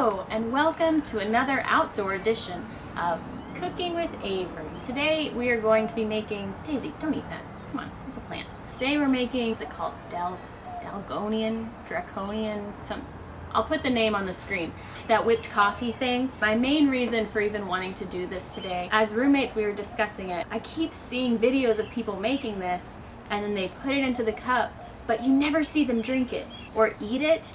Hello and welcome to another outdoor edition of Cooking with Avery. Today we are going to be making, Daisy, don't eat that. Come on, it's a plant. Today we're making, is it called Dalgonian, Draconian, I'll put the name on the screen. That whipped coffee thing. My main reason for even wanting to do this today, as roommates we were discussing it, I keep seeing videos of people making this and then they put it into the cup, but you never see them drink it or eat it.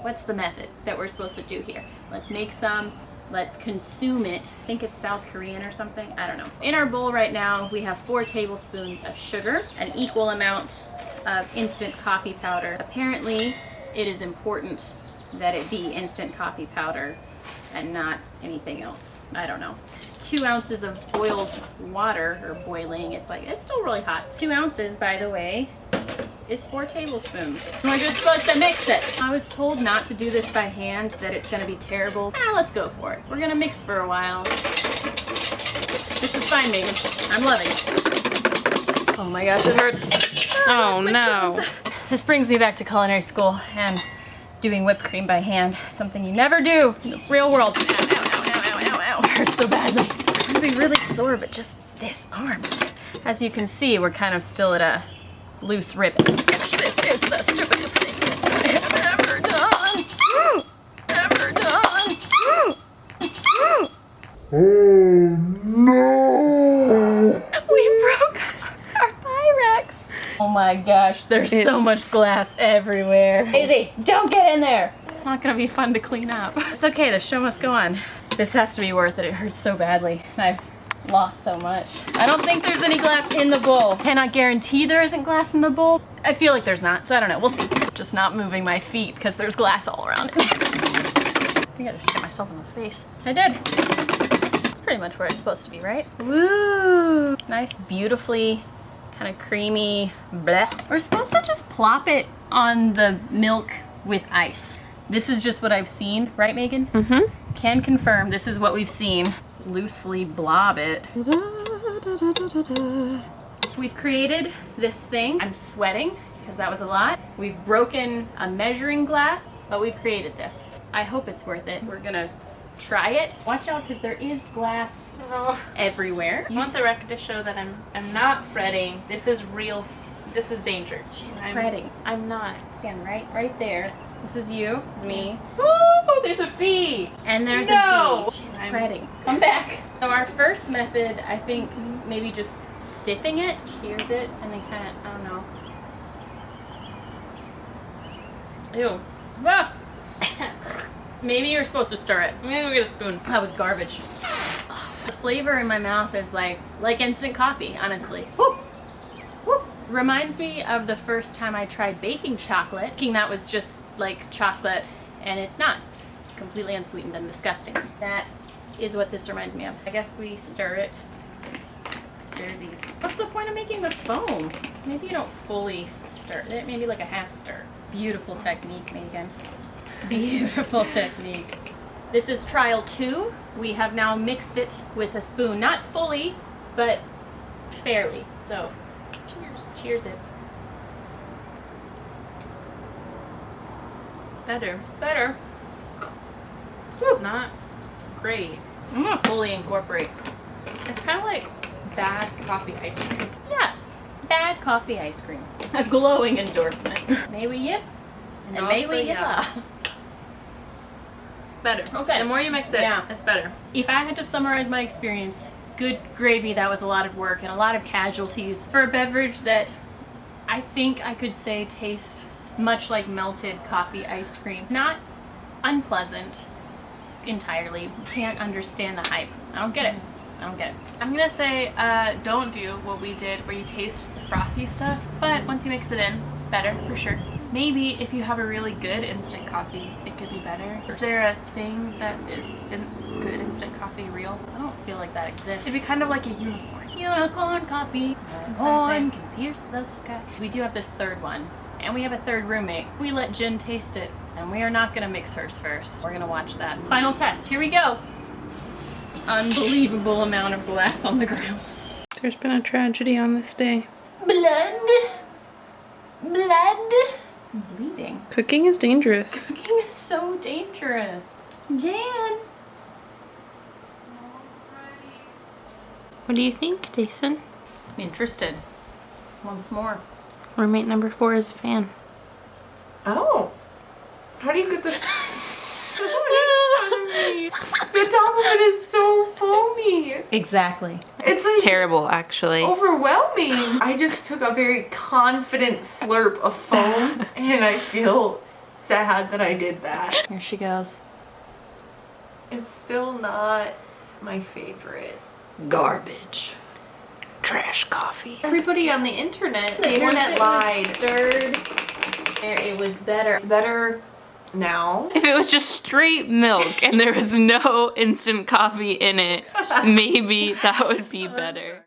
What's the method that we're supposed to do here? Let's make some, let's consume it. I think it's South Korean or something, I don't know. In our bowl right now, we have 4 tablespoons of sugar, an equal amount of instant coffee powder. Apparently, it is important that it be instant coffee powder and not anything else. I don't know. 2 ounces of boiled water, or boiling, it's still really hot. 2 ounces, by the way, is 4 tablespoons. We're just supposed to mix it. I was told not to do this by hand, that it's gonna be terrible. Let's go for it. We're gonna mix for a while. This is fine, Megan. I'm loving it. Oh my gosh, it hurts. Oh no. This brings me back to culinary school and doing whipped cream by hand. Something you never do in the real world. Ow, ow, ow, ow, ow, ow, ow. It hurts so badly. I'm gonna be really sore, but just this arm. As you can see, we're kind of still at a loose ribbon. Gosh, this is the stupidest thing I have ever done. Ever done. Oh no! We broke our Pyrex. Oh my gosh, there's so much glass everywhere. Daisy, don't get in there. It's not gonna be fun to clean up. It's okay, the show must go on. This has to be worth it. It hurts so badly. I've lost so much. I don't think there's any glass in the bowl. Cannot guarantee there isn't glass in the bowl. I feel like there's not, so I don't know. We'll see. Just not moving my feet because there's glass all around it. I think I just hit myself in the face. I did. It's pretty much where it's supposed to be, right? Woo! Nice, beautifully kind of creamy bleh. We're supposed to just plop it on the milk with ice. This is just what I've seen, right, Megan? Mm-hmm. Can confirm this is what we've seen. Loosely blob it. We've created this thing. I'm sweating because that was a lot. We've broken a measuring glass, but we've created this. I hope it's worth it. We're gonna try it. Watch out because there is glass everywhere. I want the record to show that I'm not fretting. This is real. This is danger. She's fretting. I'm not. Stand right there. This is you. This is me. Oh, there's a bee. And there's a bee. She's fretting. Come back. So our first method, I think, maybe just sipping it. Cheers it, and then kind of, I don't know. Ew. Ah! Maybe you're supposed to stir it. I'm gonna go get a spoon. That was garbage. The flavor in my mouth is like instant coffee, honestly. Woo! Woo! Reminds me of the first time I tried baking chocolate. Thinking that was just like chocolate, and it's not. It's completely unsweetened and disgusting. That is what this reminds me of. I guess we stir it. Stirsies. What's the point of making the foam? Maybe you don't fully stir it. Maybe like a half stir. Beautiful technique, Megan. Beautiful technique. This is trial 2. We have now mixed it with a spoon. Not fully, but fairly. So, cheers. Cheers it. Better. Better. Woo. Not great. I'm gonna fully incorporate. It's kind of like bad coffee ice cream. Yes. Bad coffee ice cream. A glowing endorsement. May we yip? And Also, may we yip. yeah. Better. Okay. The more you mix it, it's better. If I had to summarize my experience, good gravy, that was a lot of work and a lot of casualties for a beverage that I think I could say tastes much like melted coffee ice cream. Not unpleasant entirely. Can't understand the hype. I don't get it. I don't get it. I'm gonna say don't do what we did where you taste the frothy stuff, but once you mix it in, better for sure. Maybe if you have a really good instant coffee, it could be better. Is there a thing that is good instant coffee real? I don't feel like that exists. It'd be kind of like a unicorn. Unicorn coffee. Unicorn can pierce the sky. We do have this third one, and we have a third roommate. We let Jen taste it, and we are not gonna mix hers first. We're gonna watch that. Final test, here we go. Unbelievable amount of glass on the ground. There's been a tragedy on this day. Blood. Blood. I'm bleeding. Cooking is dangerous. Cooking is so dangerous. Jan! What do you think, Jason? Interested. Once more. Roommate number 4 is a fan. Oh. How do you get this? The top of it is so foamy. Exactly. It's It's like terrible, actually. overwhelming. I just took a very confident slurp of foam and I feel sad that I did that. Here she goes. It's still not my favorite. Garbage. Trash coffee. Everybody on the internet, the Once internet it lied. was stirred, there it was better. It's better now. If it was just straight milk and there was no instant coffee in it, maybe that would be better.